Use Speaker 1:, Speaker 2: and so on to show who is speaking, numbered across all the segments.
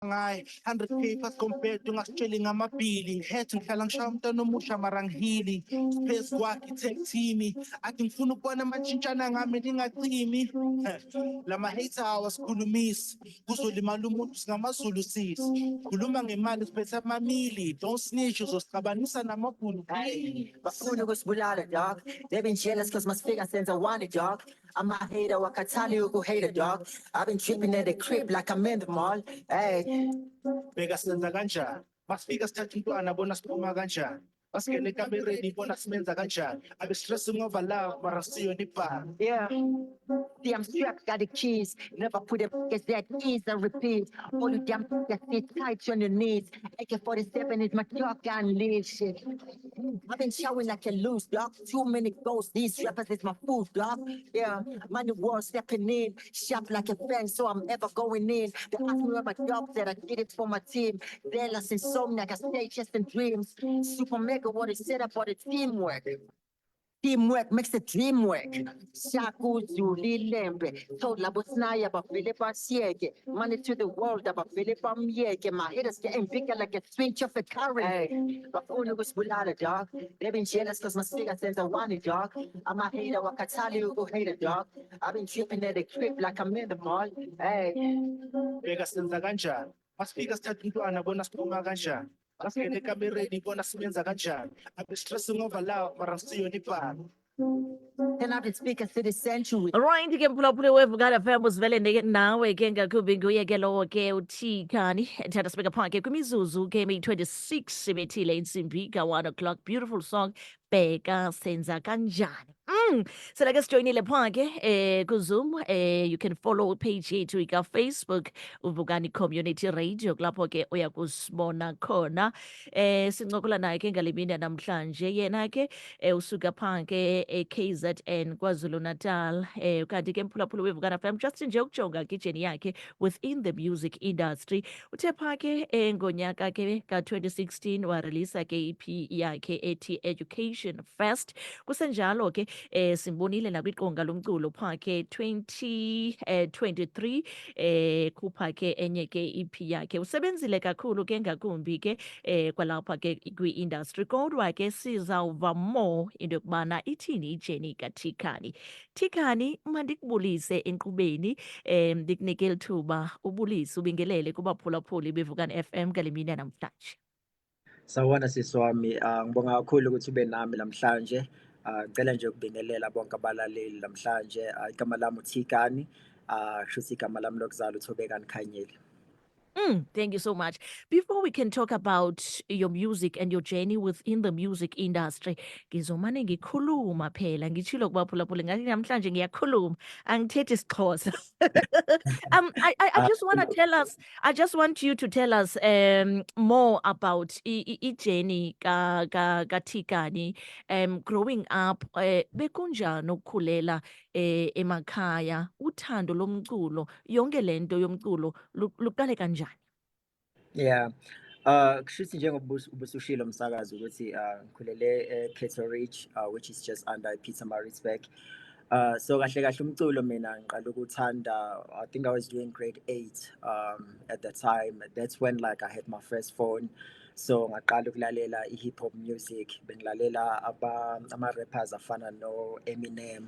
Speaker 1: Ngay 100K pas compared to ngasitsheli ngamabhili ngihethe ngihlala ngishaya umntwana omusha mara ngihili space kwakhe tech team athi ngifuna ukubona amantshintshana ngami lingacimi lama-hater awasikhulumisi kuzolimala umuntu singamazulu sithi khuluma ngemali siphethe amamili don't snitch uzosicabanisa namabhulu
Speaker 2: Bafuna ukusibulala dog. They've been jealous cause masifika senza one dog. I'm a hater, wakathali ukuhate dog. I've been tripping at the crib like I'm in the mall. Hey.
Speaker 1: bheka senza kanjani masifika sithatha umntwana bona siphuma kanjani basingene ekamereni bona simenza kanjani abe-stress ngova love mara siyona ibhanga
Speaker 2: Yeah. See, I'm strapped, got the keys. Never put it as that ease and repeat. All you damn that sit tight on your knees. AK-47 is my clock and leave shit. I've been showering like a loose dog. Too many ghosts. These rappers is my food, dog. Yeah, money war stepping in. Sharp like a fence, so I'm ever going in. They ask me where my job said I did it for my team. They're lost insomniac, I stay chasing dreams. Super mega, what is set up for the teamwork. Teamwork makes the dream work. Shakuzuli lembe. Told Labusnaya about Philip Siege. Money to the world about Philip Miege. My head is getting bigger like a switch of a current. Hey, but only was bulala dog. They've been jealous cause my sticker says I want it, dog. I'm a hater, wakatali who hate it, dog. I've been tripping at the crib like I'm in the mall. Hey.
Speaker 1: bheka senza kanjani masifika sithatha umntwana bona siphuma kanjani basingene ekamereni bona simenza kanjani abe-stress ngova love mara siyona ibhanga
Speaker 2: And I've been speaking to the century.
Speaker 3: Right, ke mphulaphule wevukala FM usivele nawe ke ngakubi nguye ke lowo ke uT-Kani ethanda sibeka phakhe kwimizuzu ke eyi-26 sebethile insimbi ka-1 o'clock. Beautiful song bheka senza kanjani. Sela ke sijoyinile phakhe kuZoom. You can follow page yethu ika-Facebook uvukani community radio kulapho ke uyakusibona khona. Sincokola naye ke ngale mini namhlanje yena ke usuka phanke KZN KwaZulu Natal kanti ke mphulaphula wevukana FM just nje ukujonga ke ijeni yakhe within the music industry uthe phake ngonyaka ke ka-2016 wareleasa ke EP yakhe ethi Education First. Kusenjalo ke simbonile nakwiqonga lomculo phake 2023 khupha ke enye ke EP yakhe. Usebenzile kakhulu ke ngakumbi ke kwalapha ke kwi-industry kodwa ke sizawuva more into yokubana ithini ijeni kaT-Kani. T-Kani, mandikubulise enkqubeni ndikunike lithuba ubulise ubingelele kubaphulaphuli bevukani FM ngale mini namhlanje.
Speaker 4: Sawubona sisi wami, ngibonga kakhulu ukuthi ube nami namhlanje. Ngicela nje ukubingelela bonke abalaleli namhlanje. Igama lami uT-Kani, kushuthi igama lami lokuzalwa uThobekani Khanyile.
Speaker 3: Thank you so much. Before we can talk about your music and your journey within the music industry, ngizomane ngikhuluma phela ngitshilo kubaphulaphula ngathi namhlanje ngiyakhuluma angithethi isiXhosa. I just want to tell us, I just want you to tell us more about ijeni ka T-Kani growing up bekunjani ukukhulela emakhaya uthando lomculo yonke lento yomculo luqale kanjani?
Speaker 4: Yeah. Kushuthi njengoba ubusushilo umsakazi ukuthi ngikhulele eCattle Ridge, which is just under Pietermaritzburg. So kahle kahle umculo mina ngiqala ukuthanda, I think I was doing grade 8 at that time. That's when like I had my first phone. So ngaqala ukulalela i-hip hop music, bengilalela ama-rappers afana no Eminem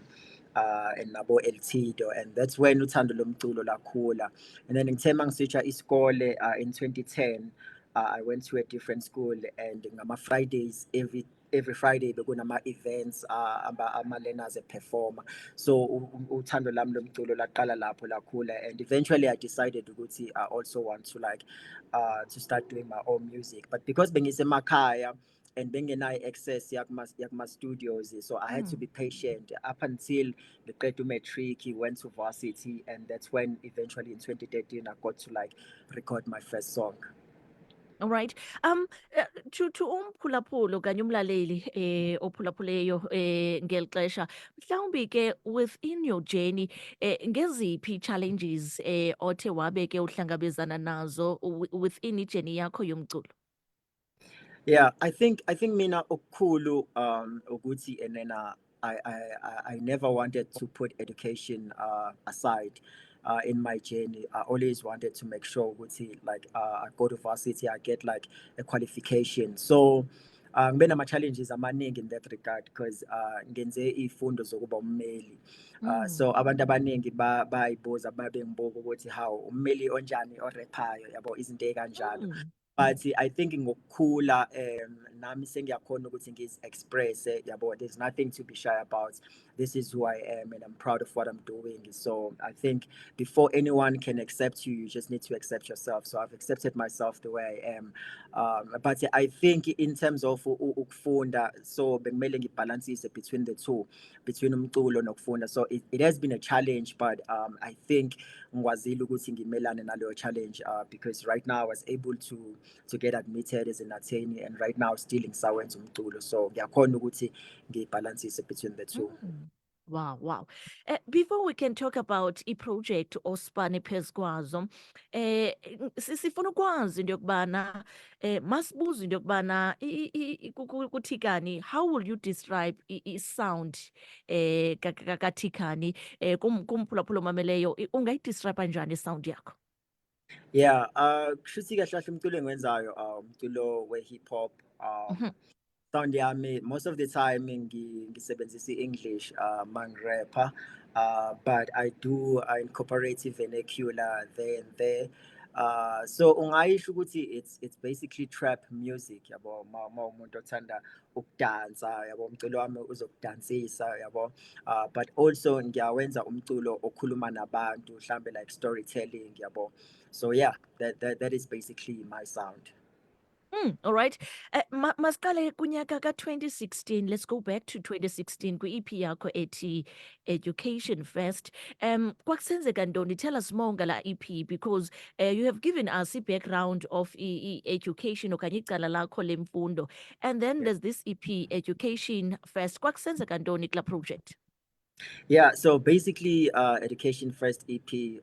Speaker 4: and nabo El Tido, and that's when uthando lomculo lakhula. And then ngithe mangiswitcha isikole in 2010, I went to a different school, and ngama-Fridays every Friday bekunama events ama-learners performer. So uthando lami lomculo laqala lapho lakhula, and eventually I decided ukuthi I also want to like to start doing my own music, but because bengisemakhaya and bengenayo access yakuma studios, so I had to be patient up until the grade matric, went to varsity, and that's when eventually in 2013 I got to like record my first song.
Speaker 3: All right. To umphulaphula kanye umlaleli ophulaphuleyo ngelixesha mhlawumbi ke within your journey ngeziphi challenges othe wabe ke uhlangabezana nazo within ijeni yakho yomculo?
Speaker 4: Yeah, I think mina okukhulu ukuthi and then I never wanted to put education aside. in my journey. I always wanted to make sure like I go to varsity, I get like a qualification. So ngibe nama-challenges amaningi in that regard because ngenze iy'fundo zokuba ummeli. So abantu abaningi bayibuza babe ngibuka ukuthi hawu ummeli onjani orephayo yabo izinto ey'kanjalo. But I think ngokukhula nami sengiyakhona ukuthi ngizi-express yabo. There's nothing to be shy about. This is who I am and I'm proud of what I'm doing. So I think before anyone can accept you, you just need to accept yourself. So I've accepted myself the way I am. But I think in terms of ukufunda, so bekumele ngibalansise between the two, between umculo nokufunda. So it has been a challenge, but I think ngikwazile ukuthi ngimelane naleyo challenge because right now I was able to get admitted as an attorney, and right now still ngisawenza umculo. So ngiyakhona ukuthi ngibalansise between the two.
Speaker 3: Wow, wow. Before we can talk about i-project osibane phezu kwazo, sifuna ukwazi into yokubana, masibuza into yokubana ku-T-Kani, how will you describe i-sound ka-T-Kani kumphulaphula omameleyo, ungayidescribe njani i-sound yakho?
Speaker 4: Yeah, kushuthi kahle kahle umculo engiwenzayo umculo we-hip hop. Sound yami most of the time ngisebenzisa i-English rapper, but I do incorporate vernacular there and there. So ungayisho ukuthi it's basically trap music yabo, ma umuntu othanda ukudansa yabo, umculo wami uzokudansisa yabo. But also ngiyawenza umculo okhuluma nabantu mhlambe like storytelling yabo. So yeah, that is basically my sound.
Speaker 3: All right. Masiqale kunyaka ka-2016. Let's go back to 2016 kwi-EP yakho ethi Education First. Kwakusenzeka ntoni? Tell us more ngala EP because you have given us i-background of education okanye icala lakho lemfundo. And then there's this EP Education First. Kwakusenzeka ntoni kula project?
Speaker 4: Yeah, so basically, Education First EP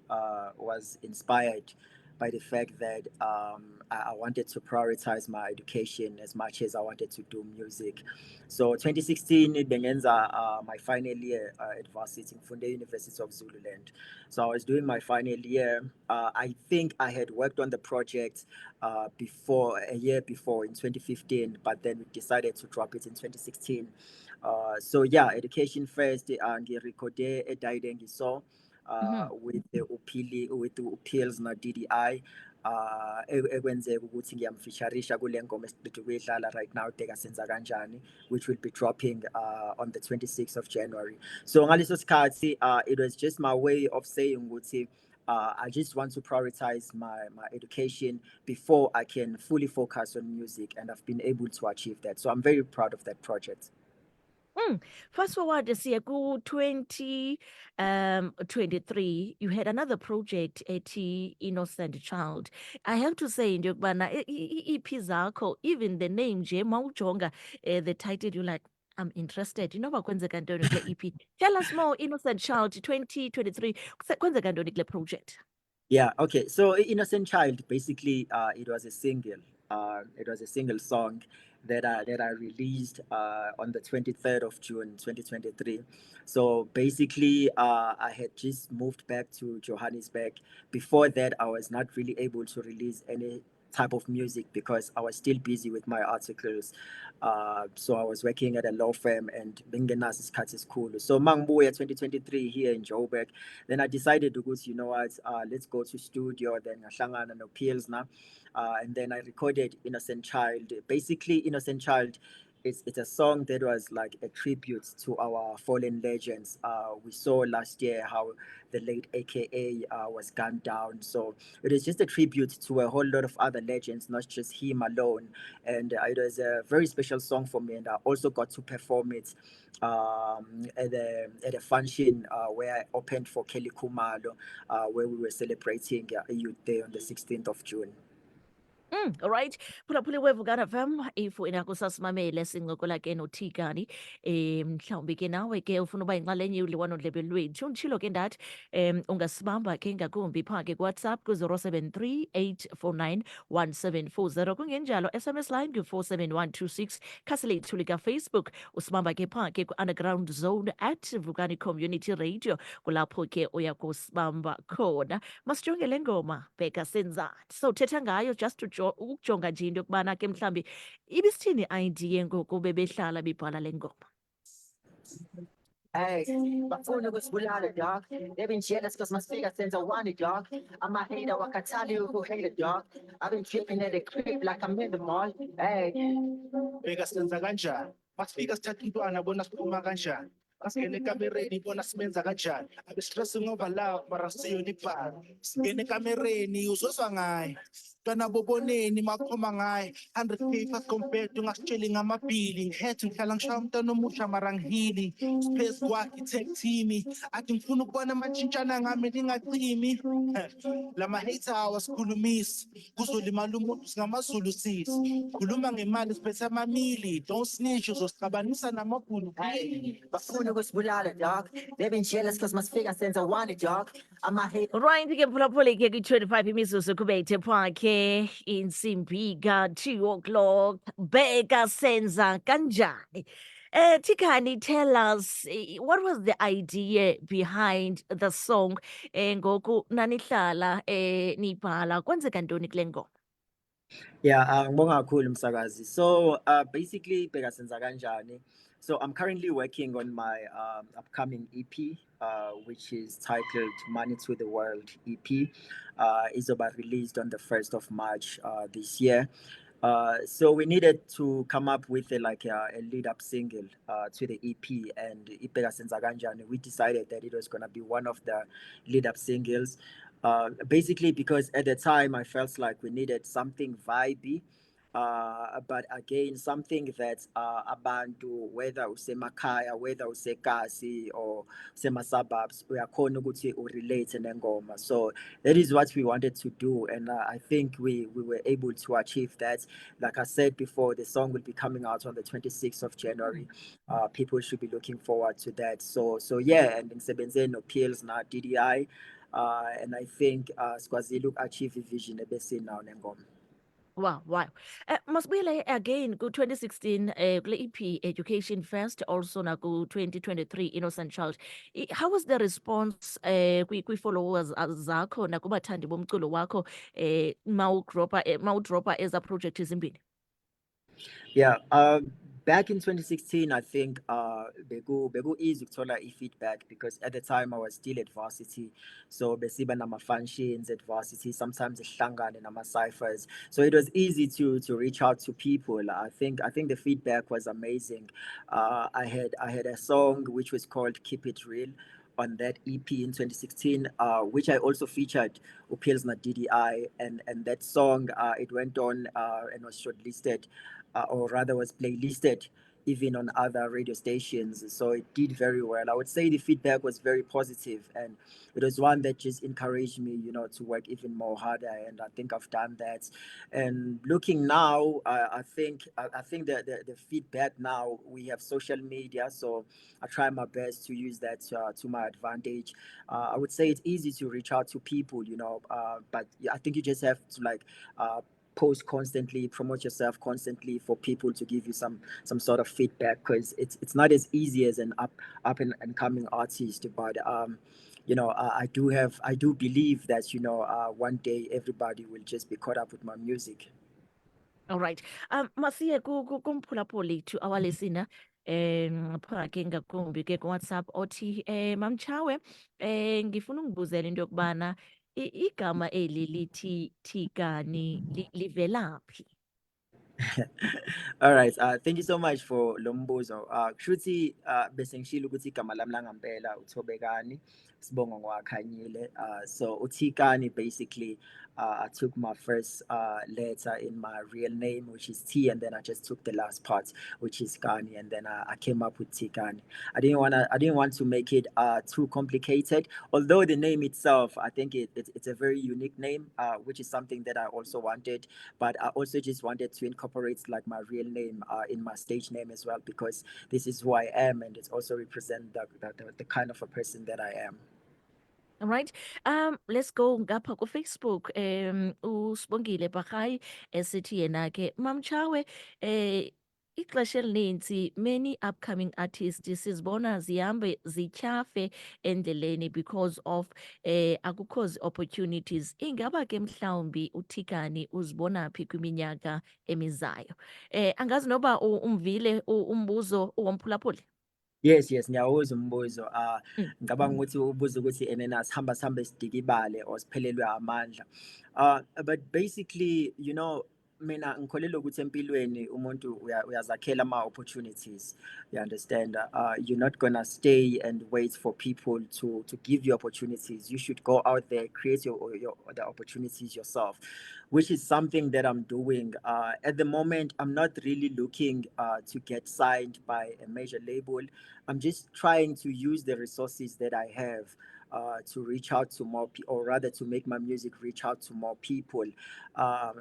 Speaker 4: was inspired by the fact that I wanted to prioritize my education as much as I wanted to do music. So 2016, bengenza my final year at varsity from the University of Zululand. So I was doing my final year. I think I had worked on the project before a year before in 2015, but then we decided to drop it in 2016. So yeah, Education First ngirecorde edayide ngiso with the Upils na DDI ekwenzeka ukuthi ngiyamfeatureisha kule ngoma esiqeda ukuyidlala right now Teka Senza Kanjani, which will be dropping on the 26th of January. So ngaleso sikhathi it was just my way of saying ukuthi I just want to prioritize my education before I can fully focus on music, and I've been able to achieve that. So I'm very proud of that project.
Speaker 3: Fast forward siya ku-2023, you had another project ethi Innocent Child. I have to say into yokubana i-EP zakho, even the name nje mawujonga the title, you're like, I'm interested. Inoba kwenzeka ntoni kule EP? Tell us more. Innocent Child 2023 kwenzeka ntoni kule project?
Speaker 4: Yeah, okay. So Innocent Child, basically, it was a single. It was a single song that I released on the 23rd of June, 2023. So basically, I had just moved back to Johannesburg. Before that, I was not really able to release any type of music because I was still busy with my articles. So I was working at a law firm and bengenazo isikhathi esikhulu. So mangibuya 2023 here in Joburg, then I decided to go, you know what, let's go to studio. Then ngahlangana no Pilsner, and then I recorded Innocent Child. Basically, Innocent Child, it's a song that was like a tribute to our fallen legends. We saw last year how the late AKA was gunned down. So it is just a tribute to a whole lot of other legends, not just him alone. And it was a very special song for me, and I also got to perform it at a function where I opened for Kelly Kumalo, where we were celebrating a youth day on the 16th of June.
Speaker 3: Alright. Phulaphula iWevuka FM if wena kusasimamele sincokola ke no-T-Kani. Mhlawumbi ke nawe ke ufuna uba yinxalenye yodliwanondlebe lwethu. Nditshilo ke ndathi ungasibamba ke ngakumbi phaa ke kuWhatsApp ku-073 849 1740. Kungenjalo SMS line ku-47126. Khasi lethu likaFacebook usibamba ke phaa ke ku-Underground Zone at Vukani Community Radio. Kulapho ke uyakusibamba khona. Masijonge le ngoma bheka senzani. So thetha ngayo just ukujonga nje into yokubana ke mhlambi ibisithini idea ngoku bebehlala bebhala le ngoma.
Speaker 2: Hey, bafuna ukusibulala dog. They've been jealous cause my figure sends a one dog. I'm a hater, wakatali who hate a dog. I've been tripping at the crib like I'm in the mall. Hey.
Speaker 1: Bheka senza kanjani masifika sithatha intwana bona siphuma kanjani asingene ekamereni bona sibenza kanjani abe-stress ngoba la mara siyona ibhala singene ekamereni uzozwa ngayo ntwana boboneni makuphuma ngayo 100k fast compared ungasitsheli ngamabhili ngihethe ngihlala ngishaya umntwana omusha mara ngihili space kwakhe i-tech team athi ngifuna ukubona amantshintshana ngami lingacimi lama-hater awasikhulumisi kuzolimala umuntu singamazulu sisi khuluma ngemali siphethe amamili don't snitch uzosixabanisa namabhulu
Speaker 2: Hey, bafuna ukusibulala dog. They've been jealous cause my figure sends a one dog. I'm a hater.
Speaker 3: Right ke phulaphula ke ku-25 imizuzu kubethe phakhe insimbi ka-2 o'clock bheka senza kanjani. T-Kani, tell us what was the idea behind the song ngoku nanihlala nibhala kwenzeka ntoni kule ngoma?
Speaker 4: Yeah, ngibonga kakhulu msakazi. So, basically bheka senza kanjani. So, I'm currently working on my upcoming EP, which is titled Money to the World EP. Is about released on the 1st of March this year. So we needed to come up with a lead up single to the EP, and Ibeka Senza Kanjani, we decided that it was going to be one of the lead up singles. Basically, because at the time I felt like we needed something vibey, but again, something that abantu, whether usemakhaya, whether usekasi or usema suburbs, uyakhona ukuthi urelate nengoma. So that is what we wanted to do, and I think we were able to achieve that. Like I said before, the song will be coming out on the 26th of January. People should be looking forward to that. So yeah, and in Sebenzeni no Pills na DDI, and I think Squaziluk achieve vision ebese now nengoma.
Speaker 3: Wow. Masibuyele again ku-2016 kule EP Education First, also na ku-2023 Innocent Child. How was the response kwi-followers zakho nakubathandi bomculo wakho mawudropa eza project ezimbini?
Speaker 4: Yeah, back in 2016, I think begu easy ukuthola feedback because at the time I was still at varsity, so besiba nama functions at varsity, sometimes ihlangane nama ciphers, so it was easy to reach out to people. I think the feedback was amazing. I had a song which was called Keep It Real on that EP in 2016, which I also featured Upilsna DDI, and that song it went on and was shortlisted, or rather was playlisted even on other radio stations. So it did very well. I would say the feedback was very positive, and it was one that just encouraged me, to work even more harder. And I think I've done that. And looking now, I think that the feedback now, we have social media, so I try my best to use that to my advantage. I would say it's easy to reach out to people, but I think you just have to post constantly, promote yourself constantly for people to give you some sort of feedback, because it's not as easy as an up and coming artist. But I do believe that one day everybody will just be caught up with my music.
Speaker 3: All right. Masiye kumphulaphuli to our listener. Pha ke ngakumbi ke ku-WhatsApp othi MamChawe ngifuna ungibuzela into yokubana igama eli lithi T-Kani livelaphi?
Speaker 4: All right. Thank you so much for lo mbuzo. Kushuthi bese ngishilo ukuthi igama lami langempela uThobekani. Sibongo Ngwakhanyile. So T-Kani, basically, I took my first letter in my real name, which is T, and then I just took the last part, which is Kani, and then I came up with T-Kani. I didn't want to make it too complicated. Although the name itself, I think it's a very unique name, which is something that I also wanted. But I also just wanted to incorporate like my real name in my stage name as well, because this is who I am, and it also represents the kind of a person that I am.
Speaker 3: All right. Let's go ngapha ku-Facebook. Usibongile Bhagai esithi yena ke Mamchawe ixesha elininzi many upcoming artists sizibona zihambe zityhafe endleleni because of akukho opportunities. Ingaba ke mhlawumbi uThikani uzibona phi kwiminyaka emizayo? Angazi noba umvile umbuzo uwomphulaphuli.
Speaker 4: Yes, ngiyawuzwa umbuzo.
Speaker 3: Mm.
Speaker 4: Ngicabanga ukuthi ubuza ukuthi enena sihambe sidika ibale or siphelelwe amandla. But basically, you know, mina ngikholelwa ukuthi empilweni umuntu uyazakhela ama-opportunities. You understand? You're not gonna stay and wait for people to give you opportunities. You should go out there, create your the opportunities yourself, which is something that I'm doing. At the moment, I'm not really looking to get signed by a major label. I'm just trying to use the resources that I have to reach out to more people, or rather to make my music reach out to more people.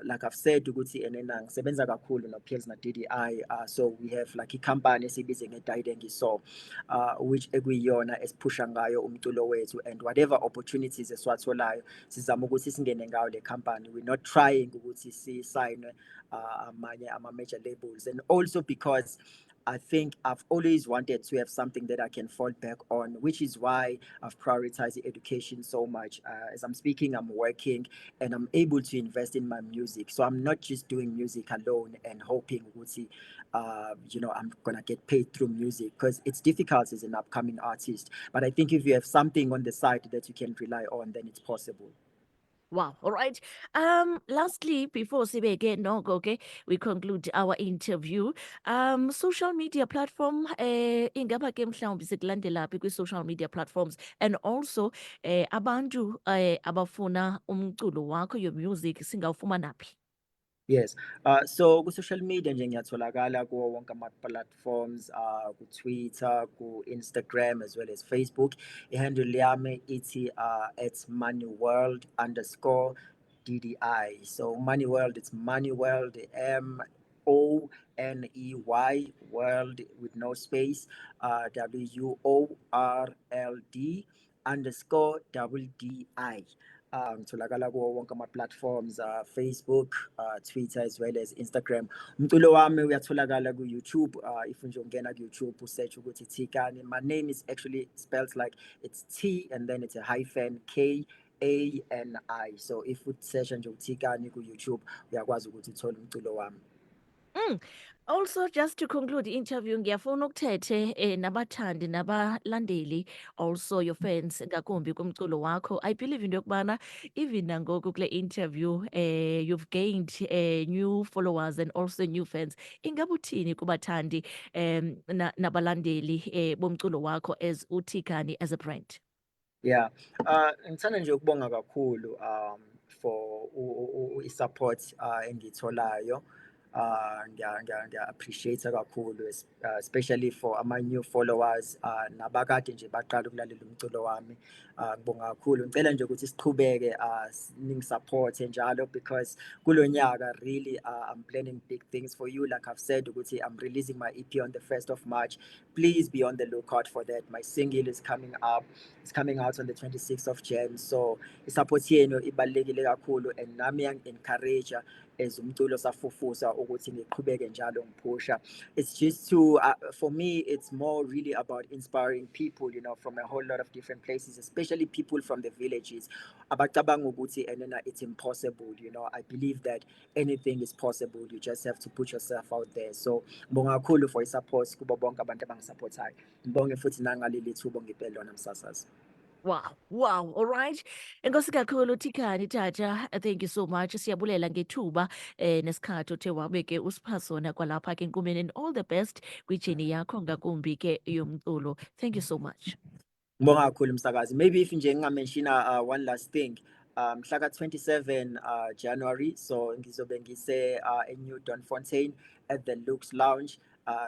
Speaker 4: Like I've said, ukuthi enena ngisebenza kakhulu no-Peers na-DDI. So we have like i-company esibize nge-Dideng So, which ekuyiyona esiphusha ngayo umculo wethu, and whatever opportunities esiwatholayo sizama ukuthi singene ngayo le company. We're not trying ukuthi sisayine amanye ama-major labels, and also because I think I've always wanted to have something that I can fall back on, which is why I've prioritized education so much. As I'm speaking, I'm working and I'm able to invest in my music. So I'm not just doing music alone and hoping, you know, I'm going to get paid through music, because it's difficult as an upcoming artist. But I think if you have something on the side that you can rely on, then it's possible.
Speaker 3: Wow. All right. Lastly, before Sibeke Nogo, okay, we conclude our interview. Social media platform, ingaba ke mhlawumbi sikulandela phi kwi-social media platforms, and also abantu abafuna umculo wakho, your music, singawufumana phi?
Speaker 4: Yes. So ku-social media nje ngiyatholakala kuwo wonke ama-platforms, ku-Twitter, ku-Instagram as well as Facebook. I-handle yami ithi it's moneyworld_DDI. So Money World, it's Money World, MONEY world with no space, WORLD_DDI. Ngitholakala kuwo wonke ama-platforms, Facebook, Twitter as well as Instagram. Umculo wami uyatholakala ku-YouTube. If nje ungena ku-YouTube usearch ukuthi T-Kani. My name is actually spelled like it's T and then it's a hyphen Kani. So if usearch nje T-Kani ku-YouTube uyakwazi ukuthi uthole umculo wami.
Speaker 3: Also, just to conclude the interview, ngiyafuna ukuthethe nabathandi nabalandeli, also your fans ngakumbi kumculo wakho. I believe into yokubana even nangoku kule interview you've gained new followers and also new fans. Ingabe uthini kubathandi nabalandeli bomculo wakho as uThikani as a brand?
Speaker 4: Yeah. Ngithanda nje ukubonga kakhulu for i-support engiyitholayo. Ngiya-appreciate kakhulu, especially for ama-new followers nabakade nje baqala ukulalela umculo wami. Ngibonga kakhulu. Ngicela nje ukuthi siqhubeke ningi-support-e njalo, because kulo nyaka really I'm planning big things for you. Like I've said, ukuthi I'm releasing my EP on the 1st of March. Please be on the lookout for that. My single is coming up. It's coming out on the 26th of Jan. So i-support yenu ibalulekile kakhulu, and nami yang-encourage as umculo safufusa ukuthi ngiqhubeke njalo ngiphusha. It's just to for me it's more really about inspiring people, you know, from a whole lot of different places, especially people from the villages. Abacabanga ukuthi enena it's impossible, you know. I believe that anything is possible. You just have to put yourself out there. So ngibonga kakhulu for i-support kubo bonke abantu abangisupportayo. Ngibonge futhi nangaleli thuba ngiphe lona msakazi.
Speaker 3: Wow. All right. Enkosi kakhulu T-Kani Tata. Thank you so much. Siyabulela ngethuba nesikhathi othe wabe ke usipha sona kwalapha ke enkumeni, and all the best kwijeni yakho ngakumbi ke yomculo. Thank you so much.
Speaker 4: Ngibonga kakhulu msakazi. Maybe if nje ngingamenshina one last thing. Mhla ka 27 January, so ngizobe ngise eNew Fontaine at the Lux Lounge.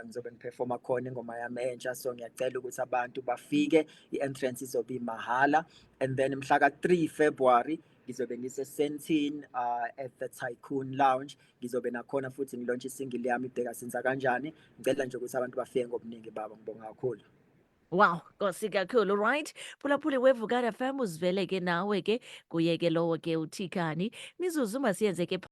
Speaker 4: Ngizobe ngiperforma khona ingoma yami entsha, so ngiyacela ukuthi abantu bafike, i-entrance izobe mahala. And then mhla ka 3 February ngizobe ngise Sentin at the Tycoon Lounge. Ngizobe nakhona futhi ngilaunch isingle yami ibheka senza kanjani. Ngicela nje ukuthi abantu bafike ngobuningi baba, ngibonga kakhulu.
Speaker 3: Wow, Nkosi kakhulu, right? Phulaphuli weVukani FM uzivele ke nawe ke kuye ke lowo ke uThikani. Mizuzu masiyenze ke